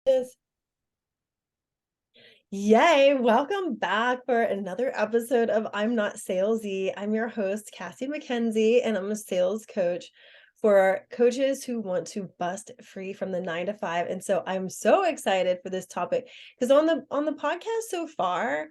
Yes. Yay, welcome back for another episode of I'm Not Salesy. I'm your host, Cassie McKenzie, and I'm a sales coach for coaches who want to bust free from the 9 to 5. And so I'm so excited for this topic because on the podcast so far,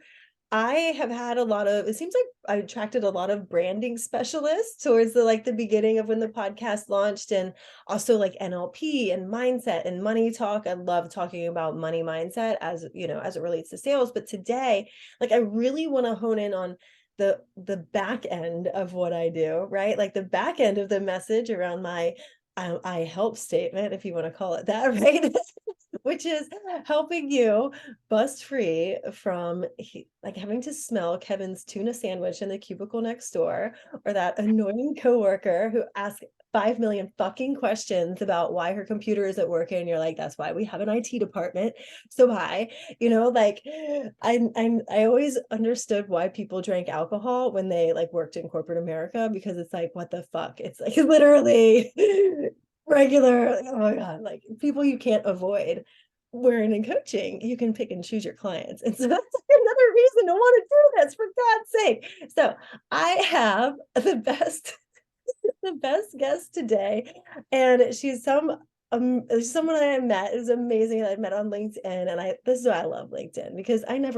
I have had a lot of, it seems like I attracted a lot of branding specialists towards the beginning of when the podcast launched, and also like NLP and mindset and money talk. I love talking about money mindset as, as it relates to sales. But today, I really want to hone in on the back end of what I do, right? Like the back end of the message around my I help statement, if you want to call it that, right? Which is helping you bust free from having to smell Kevin's tuna sandwich in the cubicle next door, or that annoying coworker who asks 5 million fucking questions about why her computer isn't working. And you're like, that's why we have an IT department. So hi, I always understood why people drank alcohol when they worked in corporate America, because it's like, what the fuck? It's like literally regular, oh my God, like people you can't avoid. Wherein in coaching, you can pick and choose your clients. And so that's another reason to want to do this, for God's sake. So I have the best guest today. And she's someone I met. Is amazing that I met on LinkedIn. And this is why I love LinkedIn, because I had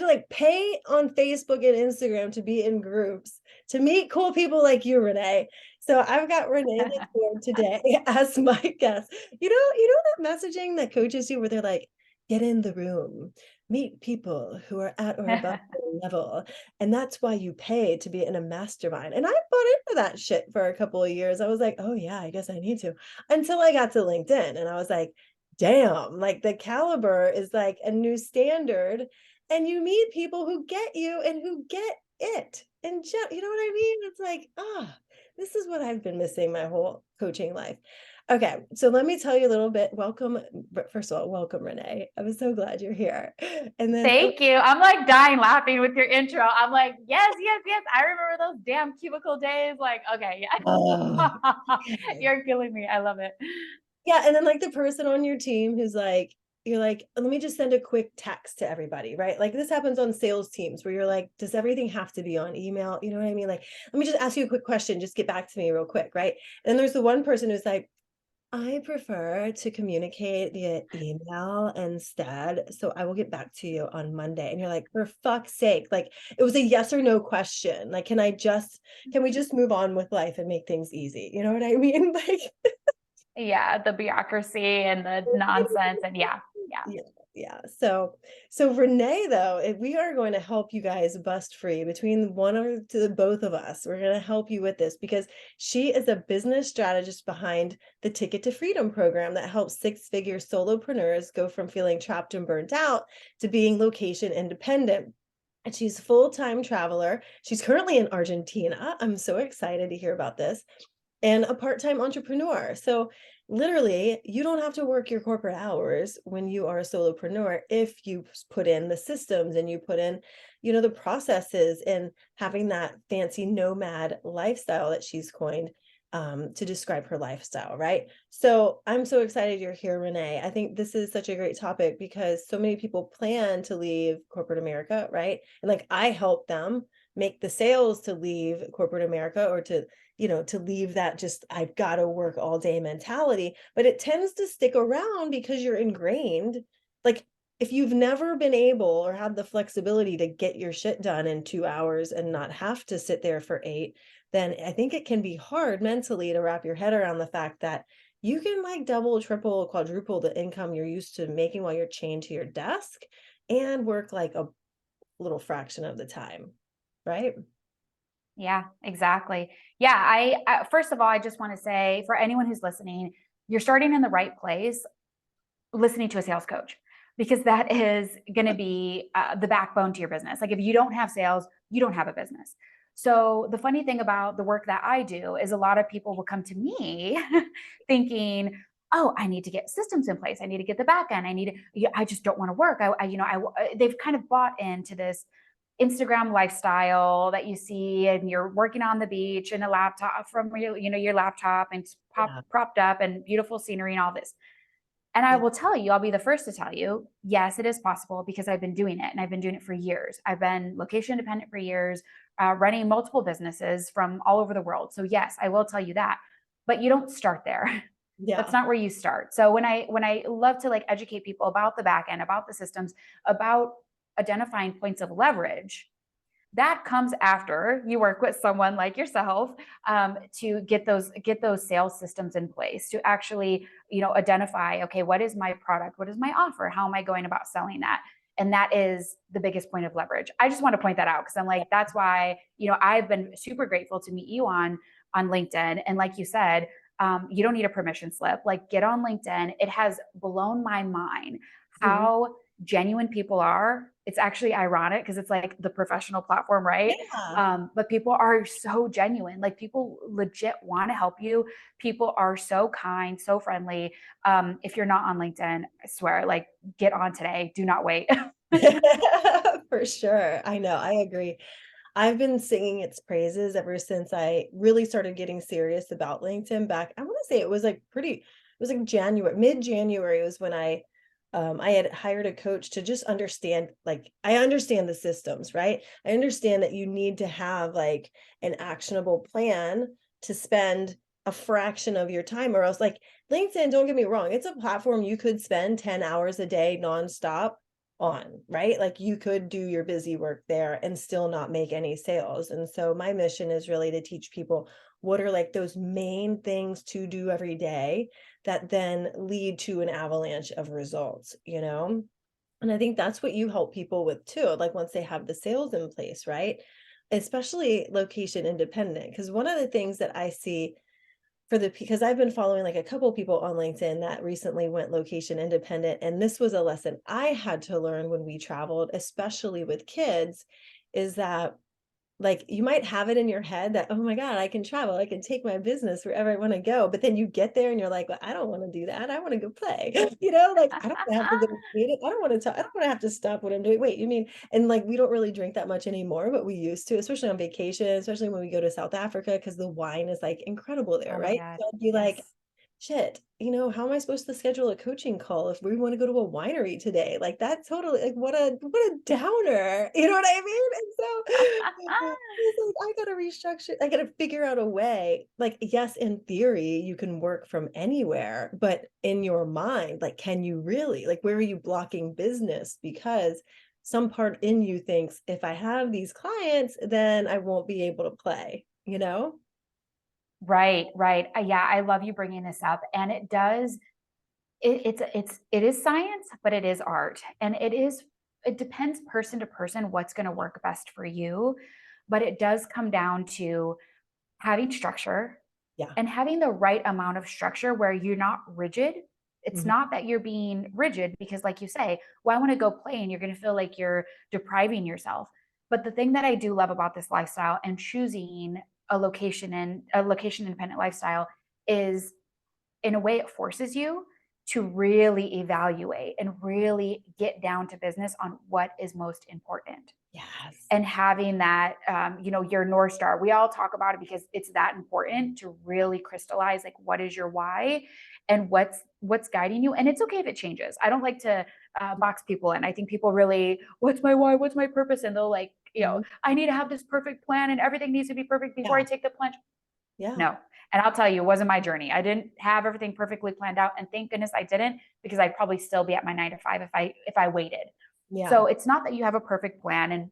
to pay on Facebook and Instagram to be in groups to meet cool people like you, Renee. So I've got Renee La Tour today as my guest. That messaging that coaches do where they're like, get in the room, meet people who are at or above your level. And that's why you pay to be in a mastermind. And I bought into that shit for a couple of years. I was like, oh yeah, I guess I need to. Until I got to LinkedIn and I was like, damn, like the caliber is like a new standard, and you meet people who get you and who get it. And you know what I mean? It's like, this is what I've been missing my whole coaching life. Okay, so let me tell you a little bit. Welcome, first of all, welcome, Renee. I was so glad you're here. And then, Thank you. I'm like dying laughing with your intro. I'm like, yes, yes, yes. I remember those damn cubicle days. Like, okay, oh, yeah. okay. You're killing me. I love it. Yeah, and then the person on your team who's like, you're like, let me just send a quick text to everybody, right? Like this happens on sales teams where you're like, does everything have to be on email? You know what I mean? Like, let me just ask you a quick question, just get back to me real quick, right? And there's the one person who's like, I prefer to communicate via email instead, so I will get back to you on Monday. And you're like, for fuck's sake, like it was a yes or no question. Like, can we just move on with life and make things easy? You know what I mean? Like, Yeah, the bureaucracy and the nonsense. And yeah, yeah. yeah, yeah. So Renee, though, if we are going to help you guys bust free between one or to the both of us, we're going to help you with this because she is a business strategist behind the Ticket to Freedom program that helps six-figure solopreneurs go from feeling trapped and burnt out to being location independent. And she's a full-time traveler. She's currently in Argentina. I'm so excited to hear about this. And a part-time entrepreneur. So literally, you don't have to work your corporate hours when you are a solopreneur if you put in the systems and you put in, the processes, and having that fancy nomad lifestyle that she's coined to describe her lifestyle, right? So I'm so excited you're here, Renee. I think this is such a great topic because so many people plan to leave corporate America, right? And I help them make the sales to leave corporate America, or to leave that just I've got to work all day mentality, but it tends to stick around because you're ingrained. Like if you've never been able or had the flexibility to get your shit done in 2 hours and not have to sit there for 8, then I think it can be hard mentally to wrap your head around the fact that you can double, triple, quadruple the income you're used to making while you're chained to your desk and work a little fraction of the time, right? Yeah, exactly. Yeah. First of all, I just want to say for anyone who's listening, you're starting in the right place listening to a sales coach, because that is going to be the backbone to your business. Like if you don't have sales, you don't have a business. So the funny thing about the work that I do is a lot of people will come to me thinking, oh, I need to get systems in place. I need to get the back end. I just don't want to work. They've kind of bought into this Instagram lifestyle that you see, and you're working on the beach in a laptop from your laptop, and Yeah. propped up and beautiful scenery and all this. And I will tell you, I'll be the first to tell you, yes, it is possible because I've been doing it and I've been doing it for years. I've been location independent for years, running multiple businesses from all over the world. So yes, I will tell you that, but you don't start there. That's Yeah. not where you start. So when I love to like educate people about the back end, about the systems, about identifying points of leverage, that comes after you work with someone like yourself, to get those sales systems in place to actually identify, okay, what is my product, what is my offer, how am I going about selling that. And that is the biggest point of leverage. I just want to point that out because I'm like, that's why I've been super grateful to meet you on LinkedIn. And like you said, you don't need a permission slip. Like, get on LinkedIn. It has blown my mind Mhm. how genuine people are. It's actually ironic because it's like the professional platform, right? Yeah. But people are so genuine. Like, people legit want to help you. People are so kind, so friendly. If you're not on LinkedIn, I swear, like, get on today. Do not wait. For sure. I know. I agree. I've been singing its praises ever since I really started getting serious about LinkedIn back. I want to say it was like January, mid-January was when I had hired a coach to just understand, like, I understand the systems, right? I understand that you need to have like an actionable plan to spend a fraction of your time, or else, like, LinkedIn, don't get me wrong, it's a platform you could spend 10 hours a day nonstop on, right? Like, you could do your busy work there and still not make any sales. And so my mission is really to teach people what are like those main things to do every day that then lead to an avalanche of results, you know? And I think that's what you help people with too, like once they have the sales in place, right? Especially location independent. Because one of the things that I see because I've been following like a couple people on LinkedIn that recently went location independent. And this was a lesson I had to learn when we traveled, especially with kids, is that, like, you might have it in your head that, oh my God, I can travel, I can take my business wherever I want to go. But then you get there and you're like, well, I don't want to do that. I want to go play. Like, I don't want to have to go meet it. I don't want to have to stop what I'm doing. Wait, you mean, and like, we don't really drink that much anymore, but we used to, especially on vacation, especially when we go to South Africa, because the wine is like incredible there, Oh my right? God. So I'd be like, Yes. shit, how am I supposed to schedule a coaching call if we want to go to a winery today? Like, that's totally like, what a downer. You know what I mean? And so it's like, I gotta restructure, I gotta figure out a way. Like, yes, in theory, you can work from anywhere, but in your mind, like, can you really? Like, where are you blocking business? Because some part in you thinks, if I have these clients, then I won't be able to play, you know? Right, right. Yeah, I love you bringing this up. And it does, it is science, but it is art. And it depends person to person what's going to work best for you. But it does come down to having structure Yeah. and having the right amount of structure where you're not rigid. It's Mhm. not that you're being rigid because, like you say, well, I want to go play, and you're going to feel like you're depriving yourself. But the thing that I do love about this lifestyle and choosing a location independent lifestyle is, in a way, it forces you to really evaluate and really get down to business on what is most important. Yes. And having that, your North Star, we all talk about it because it's that important to really crystallize, like, what is your why and what's guiding you. And it's okay if it changes. I don't like to box people in. I think people really, what's my why, what's my purpose, and they'll like, Mhm. I need to have this perfect plan and everything needs to be perfect before I Yeah. take the plunge. Yeah. No. And I'll tell you, it wasn't my journey. I didn't have everything perfectly planned out. And thank goodness I didn't, because I'd probably still be at my 9 to 5 if I waited. Yeah. So it's not that you have a perfect plan. And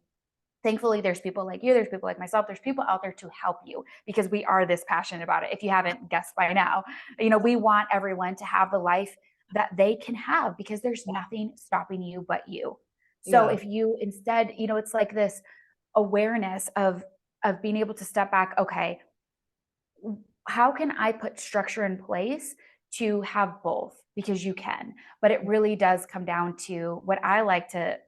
thankfully, there's people like you, there's people like myself, there's people out there to help you because we are this passionate about it. If you haven't guessed by now, we want everyone to have the life that they can have because there's nothing stopping you but you. So Yeah. if you instead, it's like this awareness of being able to step back. Okay, how can I put structure in place to have both? Because you can, but it really does come down to what I like to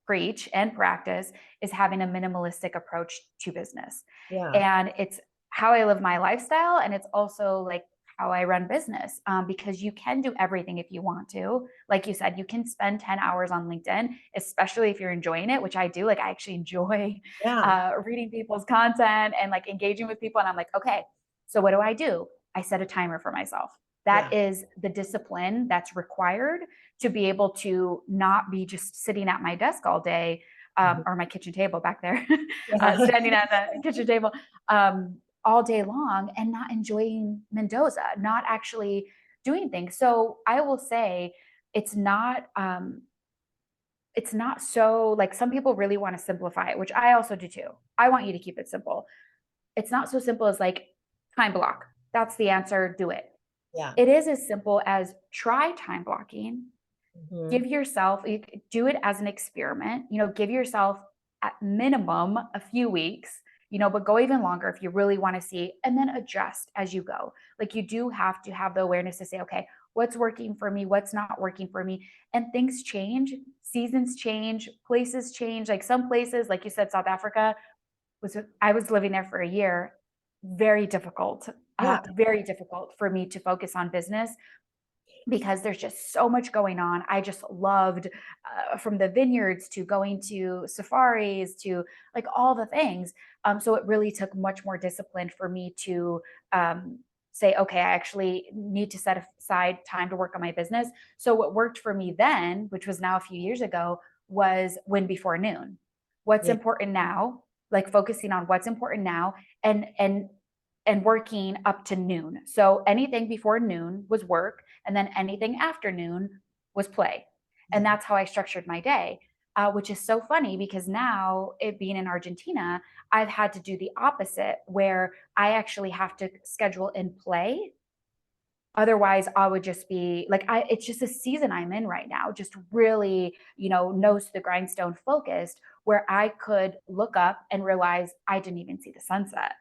preach and practice is having a minimalistic approach to business. Yeah. And it's how I live my lifestyle. And it's also like how I run business, because you can do everything if you want to. Like you said, you can spend 10 hours on LinkedIn, especially if you're enjoying it, which I do. Like, I actually enjoy Yeah. reading people's content and like engaging with people. And I'm like, okay, so what do? I set a timer for myself. That Yeah. is the discipline that's required to be able to not be just sitting at my desk all day, Mhm. or my kitchen table back there, Yeah. standing at the kitchen table all day long and not enjoying Mendoza, not actually doing things. So I will say it's not it's not so like some people really want to simplify it, which I also do too. I want you to keep it simple. It's not so simple as like time block. That's the answer, do it. Yeah. It is as simple as try time blocking. Mhm. Give yourself, do it as an experiment, give yourself at minimum a few weeks, but go even longer if you really want to see, and then adjust as you go. Like you do have to have the awareness to say, okay, what's working for me, what's not working for me. And things change, seasons change, places change. Like some places, like you said, South Africa I was living there for a year. Yeah. Very difficult for me to focus on business because there's just so much going on. I just loved from the vineyards to going to safaris to like all the things. So it really took much more discipline for me to say, okay, I actually need to set aside time to work on my business. So what worked for me then, which was now a few years ago, was win before noon. What's Yeah. important now? Like focusing on what's important now, and working up to noon. So anything before noon was work, and then anything after noon was play. And Yeah. that's how I structured my day, which is so funny because now, it being in Argentina, I've had to do the opposite where I actually have to schedule in play. Otherwise, I would just be like, it's just a season I'm in right now, just really, nose to the grindstone focused, where I could look up and realize I didn't even see the sunset.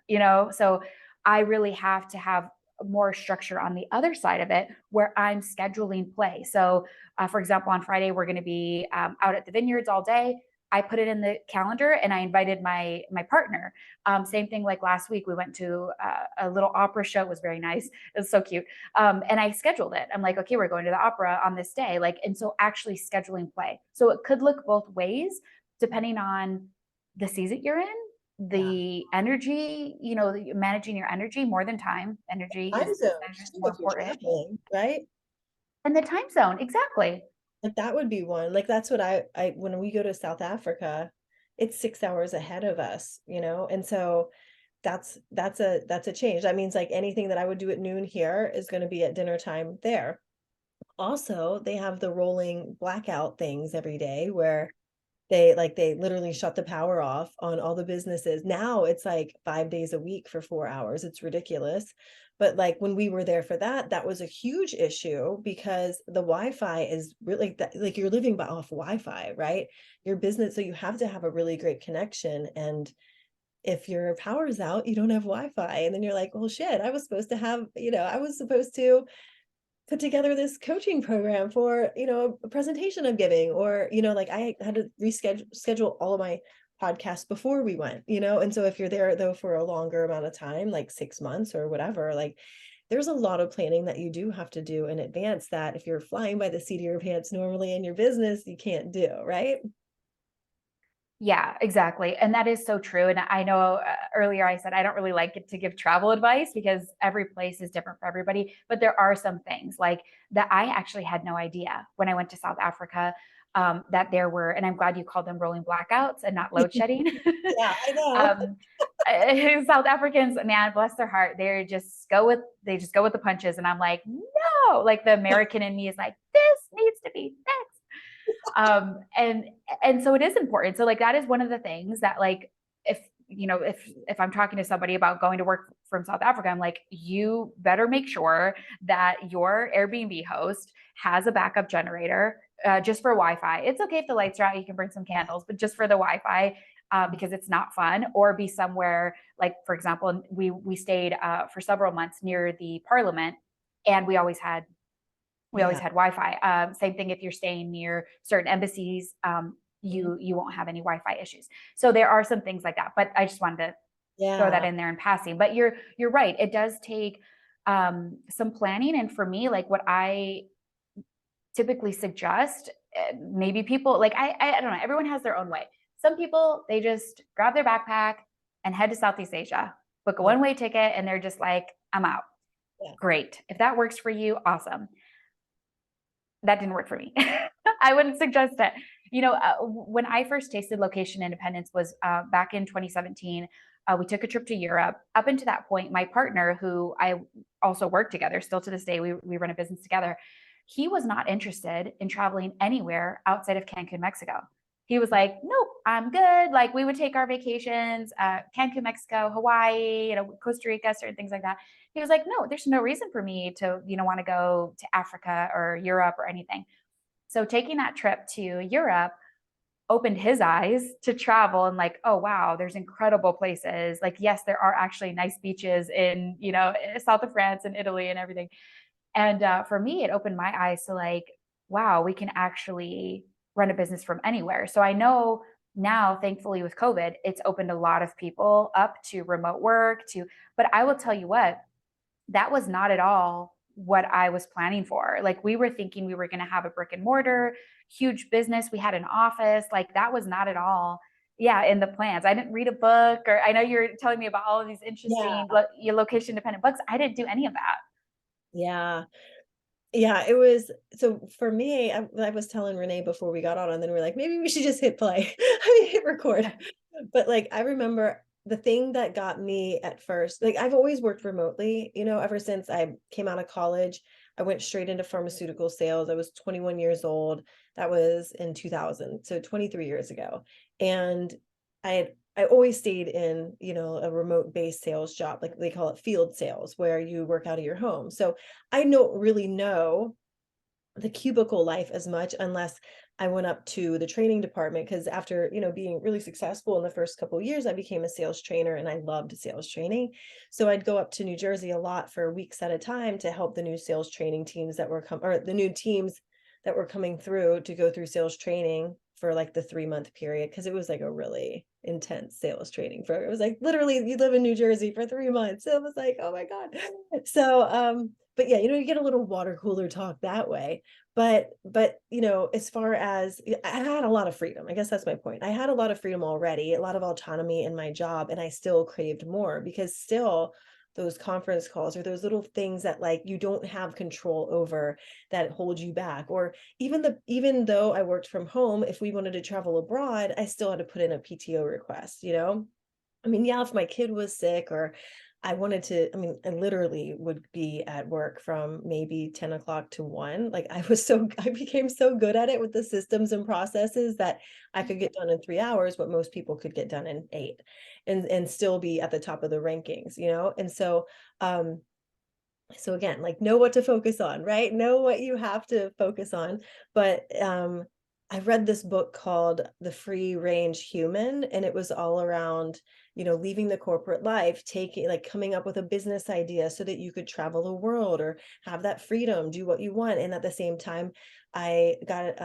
So I really have to have more structure on the other side of it where I'm scheduling play. So, for example, on Friday, we're going to be out at the vineyards all day. I put it in the calendar and I invited my partner. Same thing like last week, we went to a little opera show. It was very nice. It was so cute. And I scheduled it. I'm like, okay, we're going to the opera on this day. Like, and so actually scheduling play. So it could look both ways depending on the season you're in, Yeah. the energy, managing your energy more than time. Energy Time is zones too, more if you're important. traveling, right? And the time zone, exactly. Like that would be one. Like that's what I when we go to South Africa, it's 6 hours ahead of us, and so that's a change. That means like anything that I would do at noon here is going to be at dinner time there. Also, they have the rolling blackout things every day where they literally shut the power off on all the businesses. Now it's like 5 days a week for 4 hours. It's ridiculous. But like when we were there for that, that was a huge issue because the Wi-Fi is really that like you're living off Wi-Fi, right? Your business, so you have to have a really great connection. And if your power's out, you don't have Wi-Fi. And then you're like, well, shit, I was supposed to have, I was supposed to put together this coaching program for a presentation I'm giving, or like I had to schedule all of my podcasts before we went, and so if you're there though for a longer amount of time, like 6 months or whatever, like there's a lot of planning that you do have to do in advance that if you're flying by the seat of your pants normally in your business you can't do, right? Yeah, exactly. And that is so true. And I know earlier I said I don't really like it to give travel advice because every place is different for everybody. But there are some things like that I actually had no idea when I went to South Africa, that there were, and I'm glad you called them rolling blackouts and not load shedding. Yeah, I know. um, South Africans, man, bless their heart, they just go with the punches. And I'm like, no, like the American in me is like, this needs to be fixed. um and and so it is important. So like that is one of the things that like if if I'm talking to somebody about going to work from South Africa, I'm like, you better make sure that your Airbnb host has a backup generator, just for Wi-Fi. It's okay if the lights are out, you can bring some candles, but just for the Wi-Fi, because it's not fun. Or be somewhere like, for example, we stayed for several months near the parliament, and we always Yeah. had Wi-Fi. Same thing if you're staying near certain embassies, Mhm. you won't have any Wi-Fi issues. So there are some things like that. But I just wanted to throw that Yeah. in there in passing. But you're right. It does take some planning. And for me, like what I typically suggest, maybe people like I don't know. Everyone has their own way. Some people, they just grab their backpack and head to Southeast Asia, book a Yeah. one-way ticket, and they're just like, I'm out. Yeah. great. If that works for you, awesome. That didn't work for me. I wouldn't suggest it. When I first tasted location independence was back in 2017. We took a trip to Europe. Up until that point, my partner, who I also work together, still to this day, we run a business together. He was not interested in traveling anywhere outside of Cancun, Mexico. He was like, nope, I'm good. Like we would take our vacations, Cancun, Mexico, Hawaii, Costa Rica, certain things like that. He was like, no, there's no reason for me to, want to go to Africa or Europe or anything. So taking that trip to Europe opened his eyes to travel and like, oh, wow, there's incredible places. Like, yes, there are actually nice beaches in, south of France and Italy and everything. And for me, it opened my eyes to like, wow, we can actually run a business from anywhere. So I know now, thankfully, with COVID, it's opened a lot of people up to remote work, but I will tell you what, that was not at all what I was planning for. Like we were thinking we were going to have a brick and mortar, huge business. We had an office. Like that was not at all, yeah, in the plans. I didn't read a book, or I know you're telling me about all of these Yeah. interesting location dependent books. I didn't do any of that. Yeah. Yeah, it was so for me, I was telling Renee before we got on, and then we're like, maybe we should just hit play. I mean, hit record. But like, I remember the thing that got me at first, like, I've always worked remotely, ever since I came out of college. I went straight into pharmaceutical sales. I was 21 years old. That was in 2000, so 23 years ago. And I always stayed in, a remote based sales job, like they call it field sales, where you work out of your home. So I don't really know the cubicle life as much unless I went up to the training department, because after, being really successful in the first couple of years, I became a sales trainer and I loved sales training. So I'd go up to New Jersey a lot for weeks at a time to help the new sales training teams that were or the new teams that were coming through to go through sales training for like the 3-month period, because it was like a really intense sales training program. It was like literally you live in New Jersey for 3 months. So it was like, oh my God. So but yeah, you get a little water cooler talk that way. But as far as I had a lot of freedom, I guess that's my point. I had a lot of freedom already, a lot of autonomy in my job, and I still craved more, because still those conference calls or those little things that like you don't have control over, that hold you back. Or even though I worked from home, if we wanted to travel abroad, I still had to put in a PTO request. I mean, yeah, if my kid was sick or I wanted to, I mean, I literally would be at work from maybe 10 o'clock to 1. Like I became so good at it with the systems and processes that I could get done in 3 hours, what most people could get done in 8, and still be at the top of the rankings. And so again, like, know what to focus on, right? Know what you have to focus on. But I read this book called The Free Range Human, and it was all around, leaving the corporate life, coming up with a business idea so that you could travel the world or have that freedom, do what you want. And at the same time, I got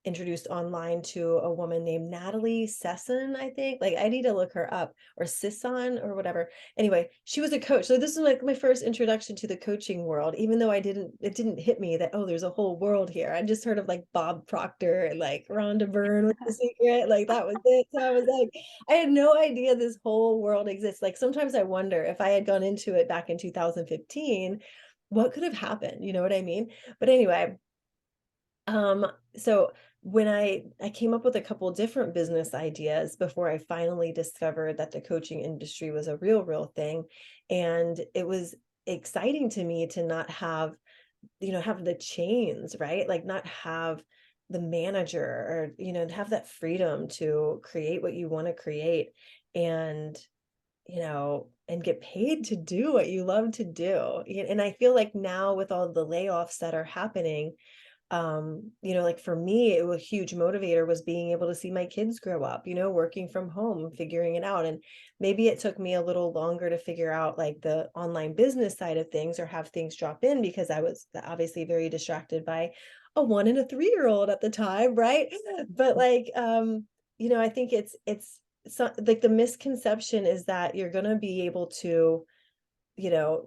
introduced online to a woman named Natalie Sesson, I think. Like, I need to look her up, or Sisson or whatever. Anyway, she was a coach. So this is like my first introduction to the coaching world, even though it didn't hit me that, oh, there's a whole world here. I just heard of like Bob Proctor and like Rhonda Byrne with The Secret. Like that was it. So I was like, I had no idea this whole world exists. Like sometimes I wonder if I had gone into it back in 2015, what could have happened? You know what I mean? But anyway, so when I came up with a couple different business ideas before I finally discovered that the coaching industry was a real thing. And it was exciting to me to not have the chains, right? Like not have the manager, or, to have that freedom to create what you want to create, and, and get paid to do what you love to do. And I feel like now with all the layoffs that are happening, like for me, a huge motivator was being able to see my kids grow up, working from home, figuring it out. And maybe it took me a little longer to figure out like the online business side of things, or have things drop in, because I was obviously very distracted by a 1 and a 3-year-old at the time, right? But like, I think it's so, like, the misconception is that you're going to be able to,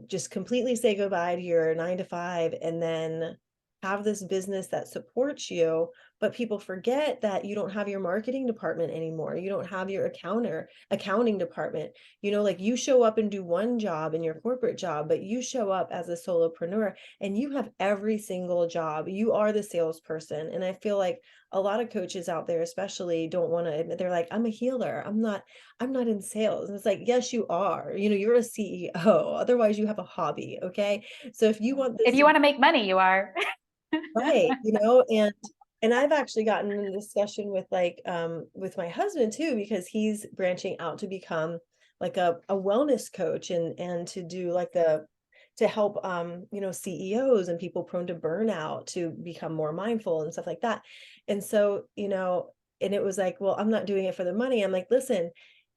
just completely say goodbye to your 9 to 5 and then have this business that supports you but people forget that you don't have your marketing department anymore. You don't have your accounting department. Like you show up and do one job in your corporate job, but you show up as a solopreneur and you have every single job. You are the salesperson. And I feel like a lot of coaches out there especially don't want to admit, they're like, I'm a healer. I'm not in sales. And it's like, yes, you are. You're a CEO. Otherwise, you have a hobby. Okay. So if you want If this you to want to make money, you are. right, and I've actually gotten in a discussion with my husband too, because he's branching out to become like a wellness coach and to do like to help CEOs and people prone to burnout to become more mindful and stuff like that. And so, and it was like, well, I'm not doing it for the money. I'm like, listen,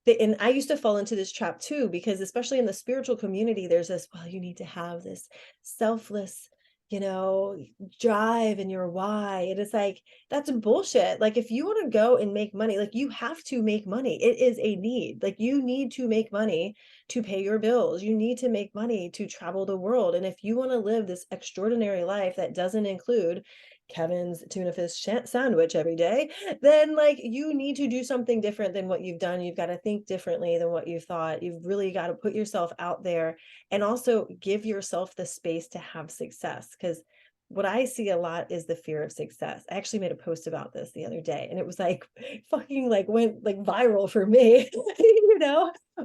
and I used to fall into this trap too, because especially in the spiritual community, there's this, well, you need to have this selfless, you know, drive and your why. And it's like, that's bullshit. Like, if you want to go and make money, like, you have to make money. It is a need. Like, you need to make money to pay your bills. You need to make money to travel the world. And if you want to live this extraordinary life that doesn't include Kevin's tuna fish sandwich every day, then like you need to do something different than what you've done. You've got to think differently than what you thought. You've really got to put yourself out there and also give yourself the space to have success. Because what I see a lot is the fear of success. I actually made a post about this the other day, and it was like fucking like went like viral for me,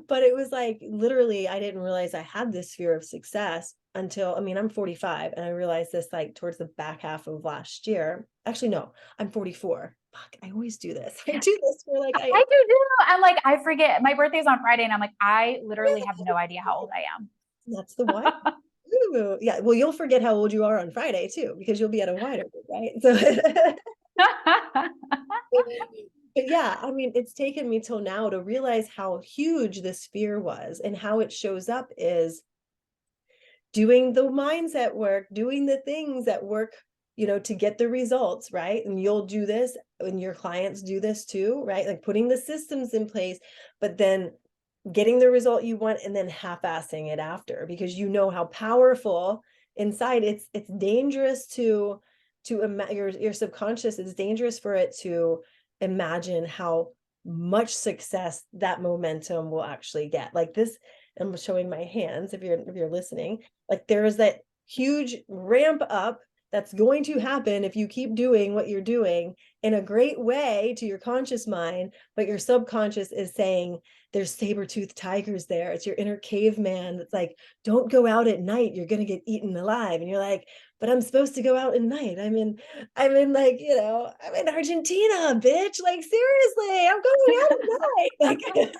but it was like literally I didn't realize I had this fear of success until, I mean, I'm 45 and I realized this like towards the back half of last year. Actually, no, I'm 44. Fuck, I always do this. I do this for like I do too. I'm like, I forget my birthday's on Friday and I'm like, I literally have no idea how old I am. That's the why. Ooh, yeah, well, you'll forget how old you are on Friday too, because you'll be at a wider, right? So but yeah, I mean, it's taken me till now to realize how huge this fear was, and how it shows up is doing the mindset work, doing the things that work, to get the results, right? And you'll do this and your clients do this too, right? Like putting the systems in place, but then getting the result you want and then half-assing it after, because you know how powerful inside. It's dangerous your subconscious is dangerous for it to imagine how much success that momentum will actually get. Like this, I'm showing my hands if you're listening, like there is that huge ramp up that's going to happen if you keep doing what you're doing in a great way to your conscious mind, but your subconscious is saying there's saber-toothed tigers there. It's your inner caveman that's like, don't go out at night, you're going to get eaten alive. And you're like, but I'm supposed to go out at night. I'm in like, I'm in Argentina, bitch. Like, seriously, I'm going out at night. Like,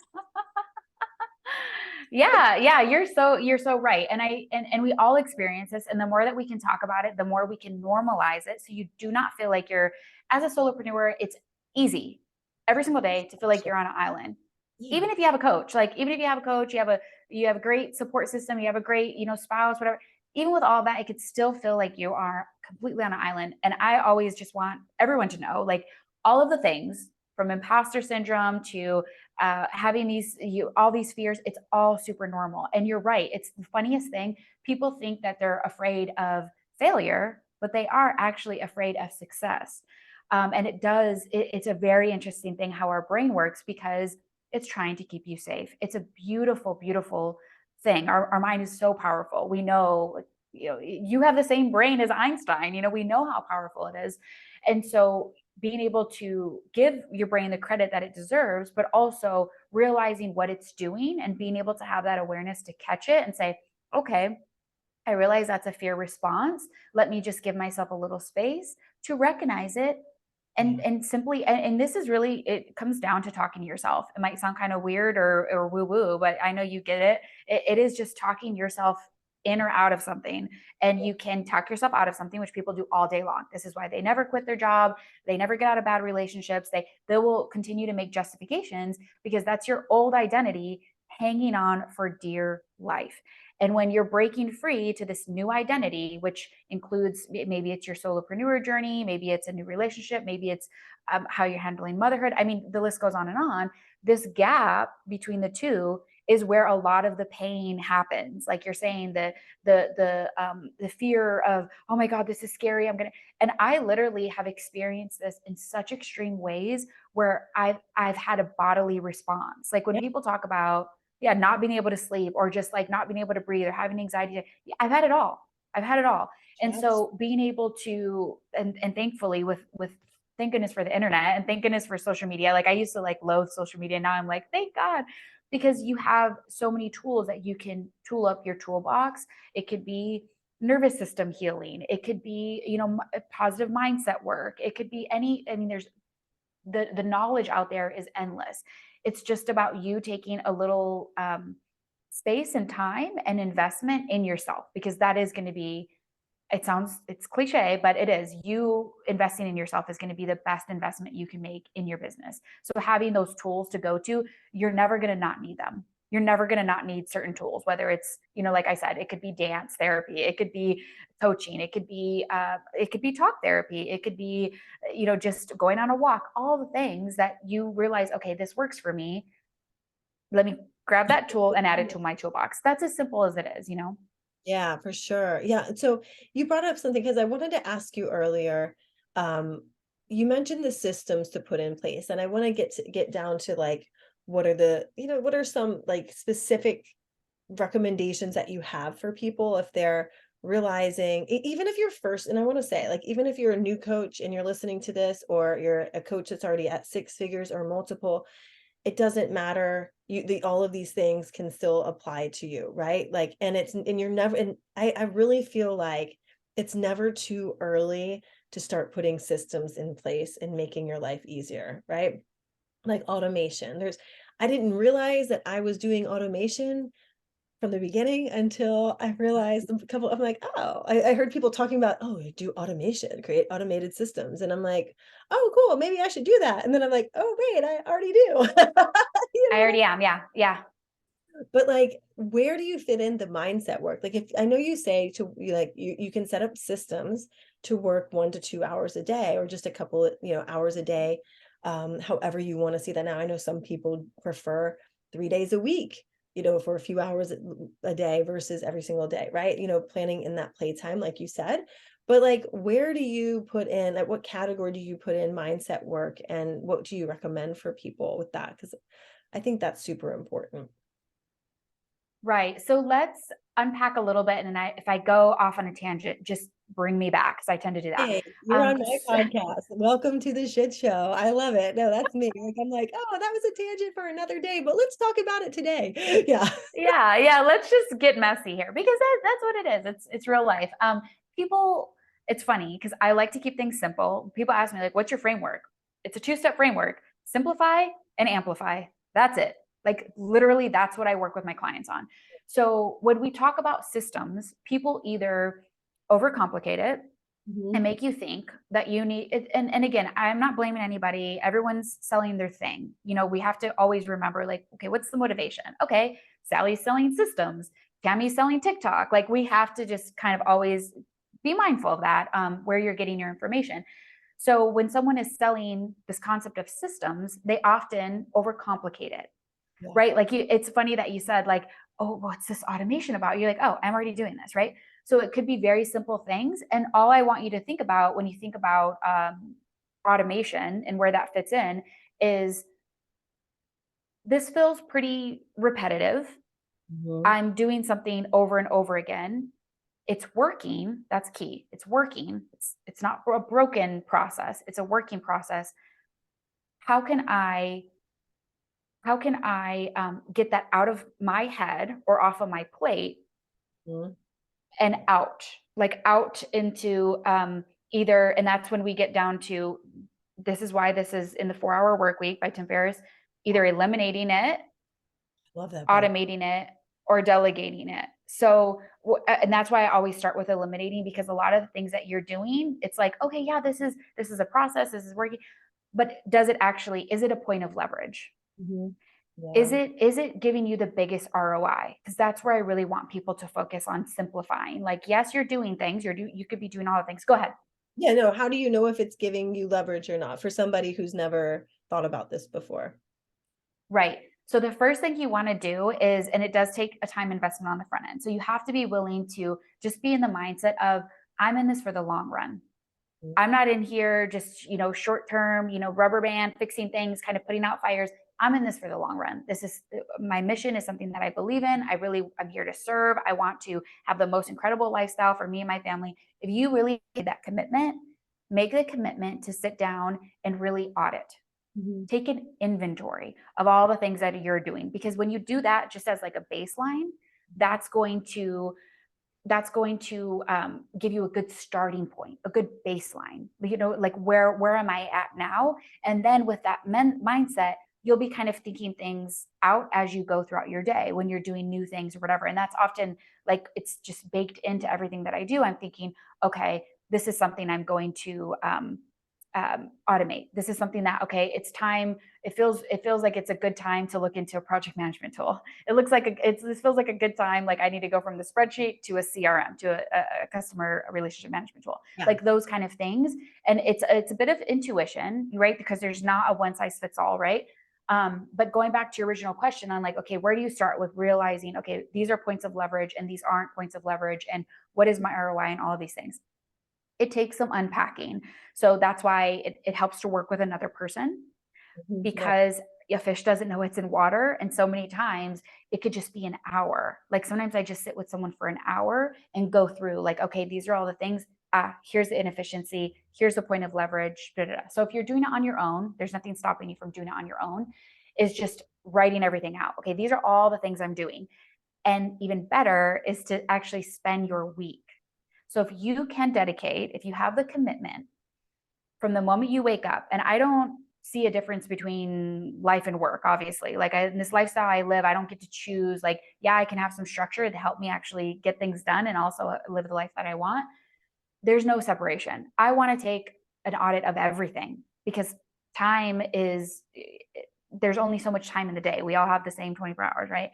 Yeah, you're so right. And we all experience this. And the more that we can talk about it, the more we can normalize it. So you do not feel like you're, as a solopreneur, it's easy every single day to feel like you're on an island. yeah. Even if you have a coach, like even if you have a coach, you have a great support system, you have a great, spouse, whatever. Even with all that, it could still feel like you are completely on an island. And I always just want everyone to know, like, all of the things from imposter syndrome to having all these fears, it's all super normal. And you're right, it's the funniest thing. People think that they're afraid of failure, but they are actually afraid of success. And it's a very interesting thing how our brain works, because it's trying to keep you safe. It's a beautiful, beautiful thing. Our mind is so powerful. We know, you have the same brain as Einstein. We know how powerful it is. And so being able to give your brain the credit that it deserves, but also realizing what it's doing and being able to have that awareness to catch it and say, okay, I realize that's a fear response. Let me just give myself a little space to recognize it. And simply, and this is really, it comes down to talking to yourself. It might sound kind of weird or woo woo, but I know you get it. It is just talking yourself in or out of something. And you can talk yourself out of something, which people do all day long. This is why they never quit their job. They never get out of bad relationships. They will continue to make justifications, because that's your old identity hanging on for dear life. And when you're breaking free to this new identity, which includes, maybe it's your solopreneur journey, maybe it's a new relationship, maybe it's how you're handling motherhood. I mean, the list goes on and on. This gap between the two is where a lot of the pain happens. Like you're saying, the fear of, oh my God, this is scary. And I literally have experienced this in such extreme ways where I've had a bodily response. Like when Yeah. people talk about, yeah, not being able to sleep or just like not being able to breathe or having anxiety, I've had it all. I've had it all. And Yes. so being able to, and thankfully with thank goodness for the internet and thank goodness for social media. Like I used to like loathe social media. Now I'm like, thank God, because you have so many tools that you can tool up your toolbox. It could be nervous system healing. It could be, positive mindset work. It could be there's the knowledge out there is endless. It's just about you taking a little space and time and investment in yourself, because that is going to be, it's cliche, but it is. You investing in yourself is going to be the best investment you can make in your business. So having those tools to go to, you're never going to not need them. You're never going to not need certain tools, whether it's, like I said, it could be dance therapy, it could be coaching, it could be talk therapy, it could be, just going on a walk, all the things that you realize, okay, this works for me. Let me grab that tool and add it to my toolbox. That's as simple as it is. Yeah, for sure. Yeah. So you brought up something because I wanted to ask you earlier. Um, you mentioned the systems to put in place, and I want to get down to like what are some like specific recommendations that you have for people if they're realizing even if you're first, and I want to say like even if you're a new coach and you're listening to this, or you're a coach that's already at six figures or multiple, it doesn't matter. All of these things can still apply to you, right? Like, and you're never, and I really feel like it's never too early to start putting systems in place and making your life easier, right? Like automation. I didn't realize that I was doing automation from the beginning until I realized I'm like, oh, I heard people talking about, oh, do automation, create automated systems. And I'm like, oh, cool, maybe I should do that. And then I'm like, oh, wait, I already do. You I know what already am. Yeah. Yeah. But like, where do you fit in the mindset work? Like, if I know you say you can set up systems to work 1 to 2 hours a day, or just a couple of, hours a day. However you want to see that. Now, I know some people prefer 3 days a week, for a few hours a day versus every single day, right? Planning in that playtime, like you said. But like, where do you put in, like, what category do you put in mindset work, and what do you recommend for people with that? Because I think that's super important. Right. So let's unpack a little bit. And if I go off on a tangent, just bring me back, because I tend to do that. Hey, you're on my podcast. Welcome to the shit show. I love it. No, that's me. Like, I'm like, oh, that was a tangent for another day, but let's talk about it today. Yeah. Yeah. Yeah. Let's just get messy here, because that's what it is. It's real life. People, it's funny because I like to keep things simple. People ask me, like, what's your framework? It's a 2-step framework: simplify and amplify. That's it. Like, literally, that's what I work with my clients on. So when we talk about systems, people either overcomplicate it and Mhm. make you think that you need it. And again, I'm not blaming anybody. Everyone's selling their thing. We have to always remember, like, okay, what's the motivation? Okay, Sally's selling systems, Tammy's selling TikTok. Like, we have to just kind of always be mindful of that, where you're getting your information. So when someone is selling this concept of systems, they often overcomplicate it, Yeah. right? Like, it's funny that you said, like, oh, what's this automation about? You're like, oh, I'm already doing this, right? So it could be very simple things. And all I want you to think about when you think about automation and where that fits in is, this feels pretty repetitive. Mhm. I'm doing something over and over again. It's working. That's key. It's working. It's not a broken process. It's a working process. How can I get that out of my head or off of my plate Mhm. and out, like out into either, and that's when we get down to, this is why this is in the 4-Hour Work Week by Tim Ferriss, either eliminating it, Love that book. automating it, or delegating it. So, and that's why I always start with eliminating, because a lot of the things that you're doing, it's like, okay, yeah, this is a process, this is working, but is it a point of leverage? Mhm. Yeah. Is it giving you the biggest ROI? Because that's where I really want people to focus on simplifying. Like, yes, you're doing things, you could be doing all the things. Go ahead. Yeah, no, how do you know if it's giving you leverage or not for somebody who's never thought about this before? Right. So the first thing you want to do is, and it does take a time investment on the front end. So you have to be willing to just be in the mindset of, I'm in this for the long run. I'm not in here just, short term, rubber band, fixing things, kind of putting out fires. I'm in this for the long run. This is my mission, is something that I believe in. I'm here to serve. I want to have the most incredible lifestyle for me and my family. If you really made that commitment, make the commitment to sit down and really audit. Mm-hmm. Take an inventory of all the things that you're doing, because when you do that just as like a baseline, that's going to give you a good starting point, a good baseline, like where am I at now? And then with that mindset, you'll be kind of thinking things out as you go throughout your day when you're doing new things or whatever. And that's often like, it's just baked into everything that I do. I'm thinking, okay, this is something I'm going to automate. This is something that, okay, it's time. It feels like it's a good time to look into a project management tool. It looks like this feels like a good time. Like I need to go from the spreadsheet to a CRM, to a customer relationship management tool, like those kind of things. And it's a bit of intuition, right? Because there's not a one size fits all, right? But going back to your original question on like, okay, where do you start with realizing, okay, these are points of leverage and these aren't points of leverage, and what is my ROI and all of these things? It takes some unpacking. So that's why it helps to work with another person, because a fish doesn't know it's in water. And so many times it could just be an hour. Like sometimes I just sit with someone for an hour and go through like, okay, these are all the things. Here's the inefficiency. Here's the point of leverage. Da, da, da. So if you're doing it on your own, there's nothing stopping you from doing it on your own, is just writing everything out. Okay, these are all the things I'm doing. And even better is to actually spend your week. So if you can dedicate, if you have the commitment from the moment you wake up, and I don't see a difference between life and work, obviously. Like in this lifestyle I live, I don't get to choose. Like, yeah, I can have some structure to help me actually get things done and also live the life that I want. There's no separation. I want to take an audit of everything, because time is, there's only so much time in the day. We all have the same 24 hours, right?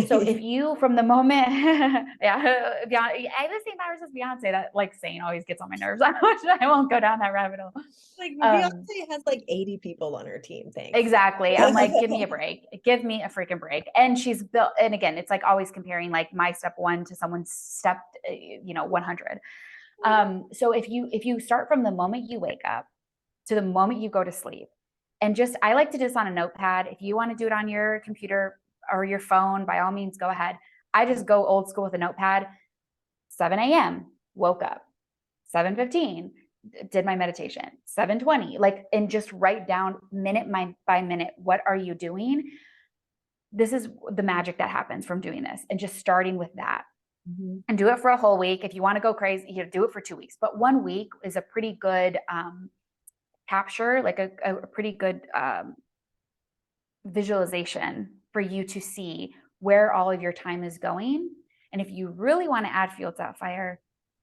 So if you, from the moment, yeah, I the same hours as Beyonce, that like saying always gets on my nerves. I won't go down that rabbit hole. Like Beyonce has like 80 people on her team. Thanks. Exactly. I'm like, give me a break. Give me a freaking break. And she's built, and again, it's like always comparing like my step 1 to someone's step, 100. So if you start from the moment you wake up to the moment you go to sleep, and just, I like to do this on a notepad. If you want to do it on your computer or your phone, by all means, go ahead. I just go old school with a notepad. 7 a.m. woke up. 7:15 did my meditation. 7:20, like, and just write down minute by minute, what are you doing? This is the magic that happens from doing this, and just starting with that. And do it for a whole week. If you want to go crazy, do it for 2 weeks. But 1 week is a pretty good capture, like a pretty good visualization for you to see where all of your time is going. And if you really want to add fuel to that fire,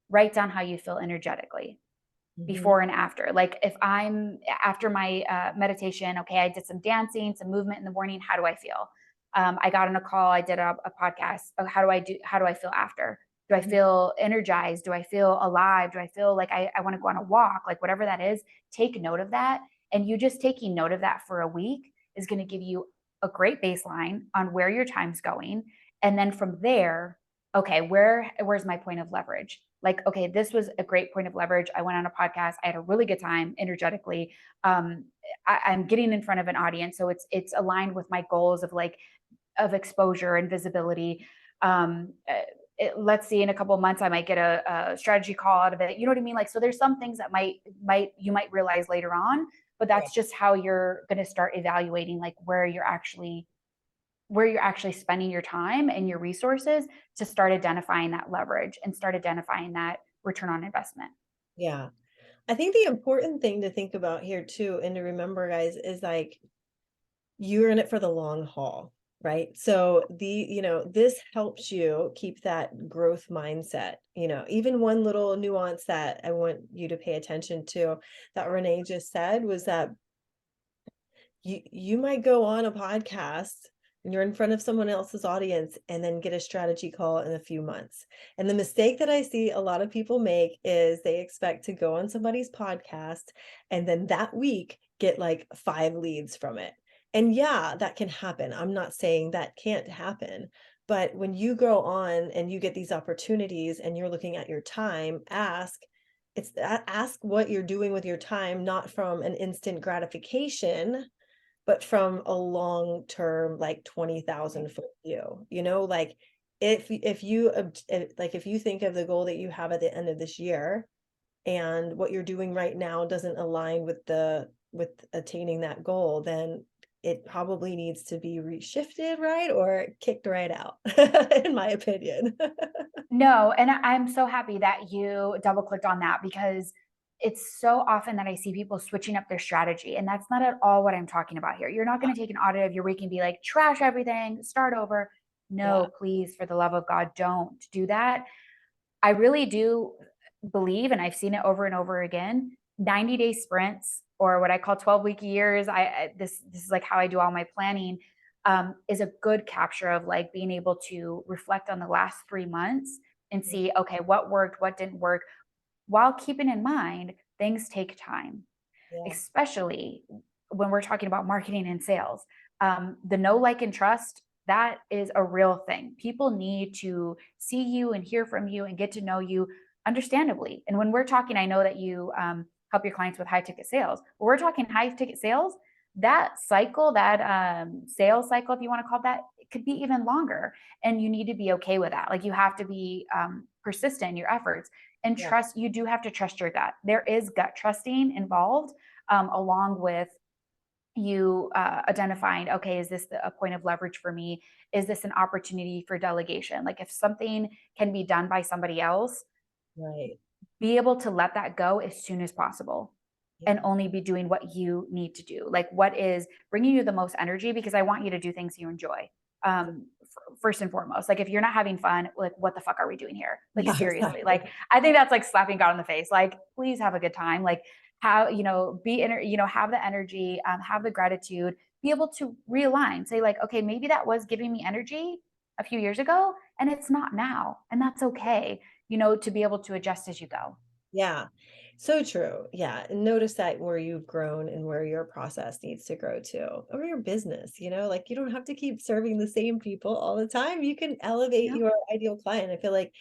write down how you feel energetically before and after. Like if I'm after my meditation, okay, I did some dancing, some movement in the morning. How do I feel? I got on a call. I did a podcast. How do I feel after? Do I feel energized? Do I feel alive? Do I feel like I want to go on a walk? Like whatever that is, take note of that. And you just taking note of that for a week is going to give you a great baseline on where your time's going. And then from there, okay, where's my point of leverage? Like, okay, this was a great point of leverage. I went on a podcast. I had a really good time energetically. I'm getting in front of an audience. So it's aligned with my goals of exposure and visibility. Let's see, in a couple of months, I might get a strategy call out of it. You know what I mean? Like, so there's some things that you might realize later on, but that's just how you're going to start evaluating, like where you're actually spending your time and your resources, to start identifying that leverage and start identifying that return on investment. Yeah. I think the important thing to think about here too, and to remember, guys, is like, you're in it for the long haul, right? So this helps you keep that growth mindset. Even one little nuance that I want you to pay attention to that Renee just said was that you might go on a podcast and you're in front of someone else's audience and then get a strategy call in a few months. And the mistake that I see a lot of people make is they expect to go on somebody's podcast and then that week get like 5 leads from it. And yeah, that can happen. I'm not saying that can't happen. But when you go on and you get these opportunities and you're looking at your time, ask what you're doing with your time, not from an instant gratification, but from a long term, like 20,000 foot view. Like if you think of the goal that you have at the end of this year, and what you're doing right now doesn't align with attaining that goal, then it probably needs to be reshifted, right? Or kicked right out, in my opinion. No, and I'm so happy that you double clicked on that because it's so often that I see people switching up their strategy. And that's not at all what I'm talking about here. You're not going to take an audit of your week and be like, trash everything, start over. Yeah, No, please, for the love of God, don't do that. I really do believe, and I've seen it over and over again, 90-day sprints or what I call 12-week years. This is like how I do all my planning. Is a good capture of like being able to reflect on the last 3 months and see, okay, what worked, what didn't work, while keeping in mind things take time, yeah, especially when we're talking about marketing and sales. The know, like, and trust, that is a real thing. People need to see you and hear from you and get to know you understandably. And when we're talking, I know that you help your clients with high ticket sales. When we're talking high ticket sales, that cycle, that sales cycle, if you want to call it that, it could be even longer. And you need to be okay with that. Like you have to be persistent in your efforts and yeah, trust. You do have to trust your gut. There is gut trusting involved, along with you identifying, okay, is this a point of leverage for me? Is this an opportunity for delegation? Like if something can be done by somebody else, right. be able to let that go as soon as possible and Yeah, only be doing what you need to do. Like what is bringing you the most energy, because I want you to do things you enjoy. First and foremost, like if you're not having fun, like what the fuck are we doing here? Like yeah, seriously, exactly. like I think that's like slapping God in the face. Like please have a good time. Like how, have the energy, have the gratitude, be able to realign, say like, okay, maybe that was giving me energy a few years ago and it's not now. And that's okay, to be able to adjust as you go. Yeah, so true. Yeah, and notice that where you've grown and where your process needs to grow too, or your business, like you don't have to keep serving the same people all the time. You can elevate Yep. your ideal client. I feel like